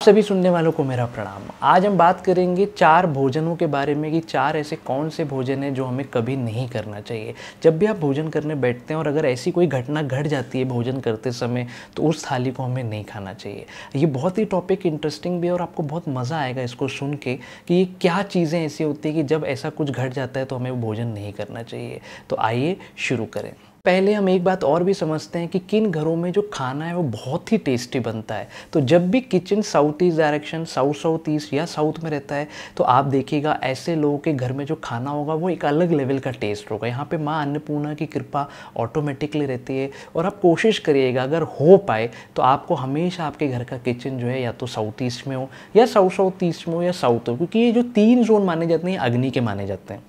सभी सुनने वालों को मेरा प्रणाम। आज हम बात करेंगे 4 भोजनों के बारे में कि 4 ऐसे कौन से भोजन हैं जो हमें कभी नहीं करना चाहिए। जब भी आप भोजन करने बैठते हैं और अगर ऐसी कोई घटना घट जाती है भोजन करते समय तो उस थाली को हमें नहीं खाना चाहिए। ये बहुत ही टॉपिक इंटरेस्टिंग भी है और आपको बहुत मज़ा आएगा इसको सुन के कि ये क्या चीज़ें ऐसी होती है कि जब ऐसा कुछ घट जाता है तो हमें वो भोजन नहीं करना चाहिए। तो आइए शुरू करें। पहले हम एक बात और भी समझते हैं कि किन घरों में जो खाना है वो बहुत ही टेस्टी बनता है। तो जब भी kitchen south east direction, south east या साउथ में रहता है तो आप देखिएगा ऐसे लोगों के घर में जो खाना होगा वो एक अलग लेवल का टेस्ट होगा। यहाँ पे माँ अन्नपूर्णा की कृपा ऑटोमेटिकली रहती है और आप कोशिश करिएगा अगर हो पाए तो आपको हमेशा आपके घर का किचन जो है या तो साउथ ईस्ट में हो या साउथ ईस्ट में हो या साउथ हो, क्योंकि ये जो 3 जोन माने जाते हैं अग्नि के माने जाते हैं।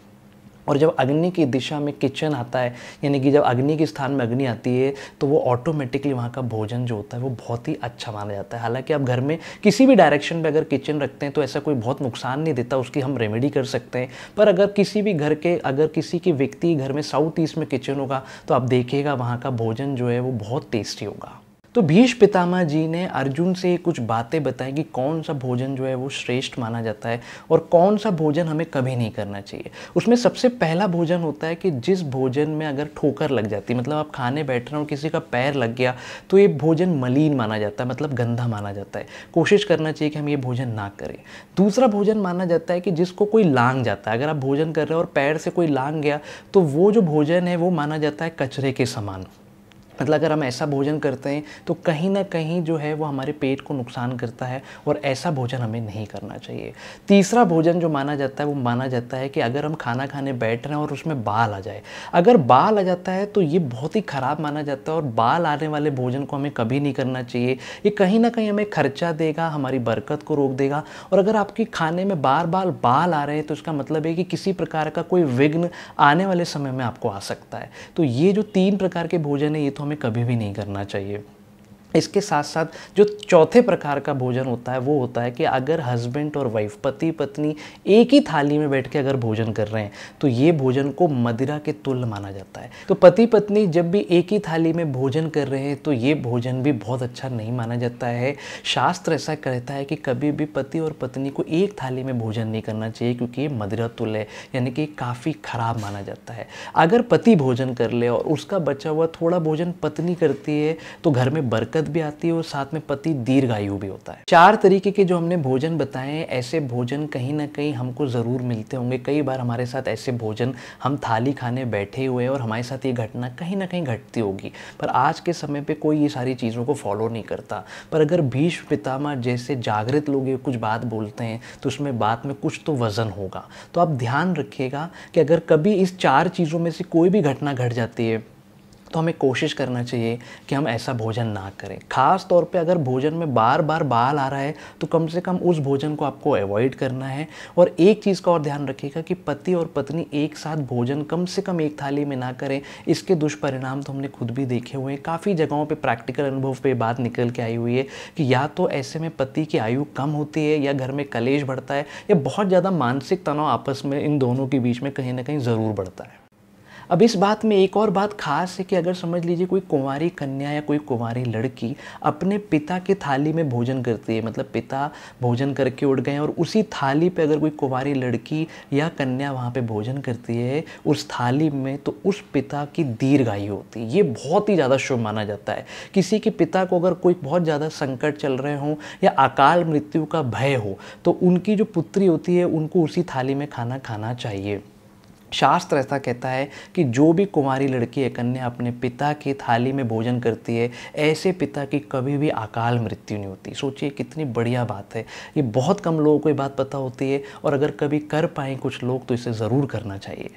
और जब अग्नि की दिशा में किचन आता है यानी कि जब अग्नि के स्थान में अग्नि आती है तो वो ऑटोमेटिकली वहाँ का भोजन जो होता है वो बहुत ही अच्छा माना जाता है। हालांकि आप घर में किसी भी डायरेक्शन पे अगर किचन रखते हैं तो ऐसा कोई बहुत नुकसान नहीं देता, उसकी हम रेमेडी कर सकते हैं। पर अगर किसी भी घर के अगर किसी के व्यक्ति घर में साउथ ईस्ट में किचन होगा तो आप देखिएगा वहाँ का भोजन जो है वो बहुत टेस्टी होगा। तो भीष्म पितामह जी ने अर्जुन से कुछ बातें बताई कि कौन सा भोजन जो है वो श्रेष्ठ माना जाता है और कौन सा भोजन हमें कभी नहीं करना चाहिए। उसमें सबसे पहला भोजन होता है कि जिस भोजन में अगर ठोकर लग जाती है, मतलब आप खाने बैठ रहे हो किसी का पैर लग गया तो ये भोजन मलिन माना जाता है, मतलब गंदा माना जाता है। कोशिश करना चाहिए कि हम ये भोजन ना करें। दूसरा भोजन माना जाता है कि जिसको कोई लांग जाता है, अगर आप भोजन कर रहे हो और पैर से कोई लांग गया तो वो जो भोजन है वो माना जाता है कचरे के समान। मतलब अगर हम ऐसा भोजन करते हैं तो कहीं ना कहीं जो है वो हमारे पेट को नुकसान करता है और ऐसा भोजन हमें नहीं करना चाहिए। तीसरा भोजन जो माना जाता है वो माना जाता है कि अगर हम खाना खाने बैठ रहे हैं और उसमें बाल आ जाए, अगर बाल आ जाता है तो ये बहुत ही ख़राब माना जाता है और बाल आने वाले भोजन को हमें कभी नहीं करना चाहिए। ये कहीं ना कहीं हमें खर्चा देगा, हमारी बरकत को रोक देगा। और अगर आपके खाने में बार बार बाल आ रहे हैं तो इसका मतलब है कि किसी प्रकार का कोई विघ्न आने वाले समय में आपको आ सकता है। तो ये जो 3 प्रकार के भोजन है ये तो हमें कभी भी नहीं करना चाहिए। इसके साथ साथ जो चौथे प्रकार का भोजन होता है वो होता है कि अगर हस्बैंड और वाइफ, पति पत्नी एक ही थाली में बैठ के अगर भोजन कर रहे हैं तो ये भोजन को मदिरा के तुल्य माना जाता है। तो पति पत्नी जब भी एक ही थाली में भोजन कर रहे हैं तो ये भोजन भी बहुत अच्छा नहीं माना जाता है। शास्त्र ऐसा कहता है कि कभी भी पति और पत्नी को एक थाली में भोजन नहीं करना चाहिए क्योंकि ये मदिरा तुल्य है, यानी कि काफ़ी खराब माना जाता है। अगर पति भोजन कर ले और उसका बचा हुआ थोड़ा भोजन पत्नी करती है तो घर में बरकत भी आती है और साथ में पति दीर्घायु भी होता है। 4 तरीके के जो हमने भोजन बताए हैं, ऐसे भोजन कहीं ना कहीं हमको ज़रूर मिलते होंगे। कई बार हमारे साथ ऐसे भोजन हम थाली खाने बैठे हुए हैं और हमारे साथ ये घटना कहीं ना कहीं घटती होगी, पर आज के समय पे कोई ये सारी चीज़ों को फॉलो नहीं करता। पर अगर भीष्म पितामह जैसे जागृत लोग ये कुछ बात बोलते हैं तो उसमें बात में कुछ तो वजन होगा। तो आप ध्यान रखिएगा कि अगर कभी इस 4 चीज़ों में से कोई भी घटना घट जाती है तो हमें कोशिश करना चाहिए कि हम ऐसा भोजन ना करें। ख़ास तौर पे अगर भोजन में बार बार बाल आ रहा है तो कम से कम उस भोजन को आपको अवॉइड करना है। और एक चीज़ का और ध्यान रखिएगा कि पति और पत्नी एक साथ भोजन कम से कम एक थाली में ना करें। इसके दुष्परिणाम तो हमने खुद भी देखे हुए हैं, काफ़ी जगहों पर प्रैक्टिकल अनुभव पर बात निकल के आई हुई है कि या तो ऐसे में पति की आयु कम होती है या घर में कलेश बढ़ता है या बहुत ज़्यादा मानसिक तनाव आपस में इन दोनों के बीच में कहीं ना कहीं ज़रूर बढ़ता है। अब इस बात में एक और बात खास है कि अगर समझ लीजिए कोई कुंवारी कन्या या कोई कुंवारी लड़की अपने पिता की थाली में भोजन करती है, मतलब पिता भोजन करके उठ गए और उसी थाली पे अगर कोई कुंवारी लड़की या कन्या वहाँ पे भोजन करती है उस थाली में, तो उस पिता की दीर्घायु होती है। ये बहुत ही ज़्यादा शुभ माना जाता है। किसी के पिता को अगर कोई बहुत ज़्यादा संकट चल रहे हों या अकाल मृत्यु का भय हो तो उनकी जो पुत्री होती है उनको उसी थाली में खाना खाना चाहिए। शास्त्र ऐसा कहता है कि जो भी कुंवारी लड़की या कन्या अपने पिता की थाली में भोजन करती है ऐसे पिता की कभी भी अकाल मृत्यु नहीं होती। सोचिए कितनी बढ़िया बात है। ये बहुत कम लोगों को ये बात पता होती है और अगर कभी कर पाएँ कुछ लोग तो इसे ज़रूर करना चाहिए।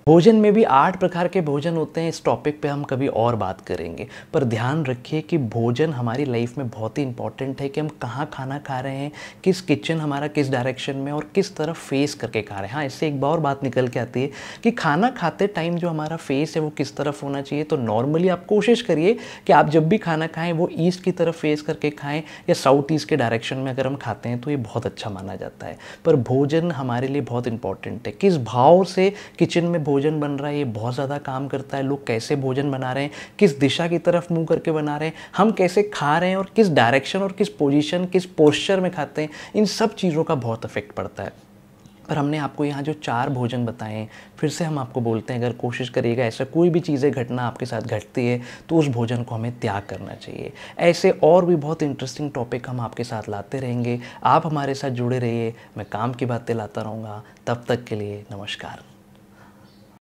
भोजन में भी 8 प्रकार के भोजन होते हैं। इस टॉपिक पे हम कभी और बात करेंगे, पर ध्यान रखिए कि भोजन हमारी लाइफ में बहुत ही इंपॉर्टेंट है कि हम कहाँ खाना खा रहे हैं, किस किचन हमारा किस डायरेक्शन में और किस तरफ फेस करके खा रहे हैं। हाँ, इससे एक और बात निकल के आती है कि खाना खाते टाइम जो हमारा फेस है वो किस तरफ होना चाहिए। तो नॉर्मली आप कोशिश करिए कि आप जब भी खाना खाएँ वो ईस्ट की तरफ फेस करके खाएँ या साउथ ईस्ट के डायरेक्शन में अगर हम खाते हैं तो ये बहुत अच्छा माना जाता है। पर भोजन हमारे लिए बहुत इंपॉर्टेंट है। किस भाव से किचन में भोजन बन रहा है ये बहुत ज़्यादा काम करता है। लोग कैसे भोजन बना रहे हैं, किस दिशा की तरफ मुंह करके बना रहे हैं, हम कैसे खा रहे हैं और किस डायरेक्शन और किस पोजीशन, किस पोस्चर में खाते हैं, इन सब चीज़ों का बहुत इफेक्ट पड़ता है। पर हमने आपको यहाँ जो 4 भोजन बताएं, फिर से हम आपको बोलते हैं अगर कोशिश करिएगा ऐसा कोई भी चीज़ें घटना आपके साथ घटती है तो उस भोजन को हमें त्याग करना चाहिए। ऐसे और भी बहुत इंटरेस्टिंग टॉपिक हम आपके साथ लाते रहेंगे। आप हमारे साथ जुड़े रहिए, मैं काम की बातें लाता रहूँगा। तब तक के लिए नमस्कार।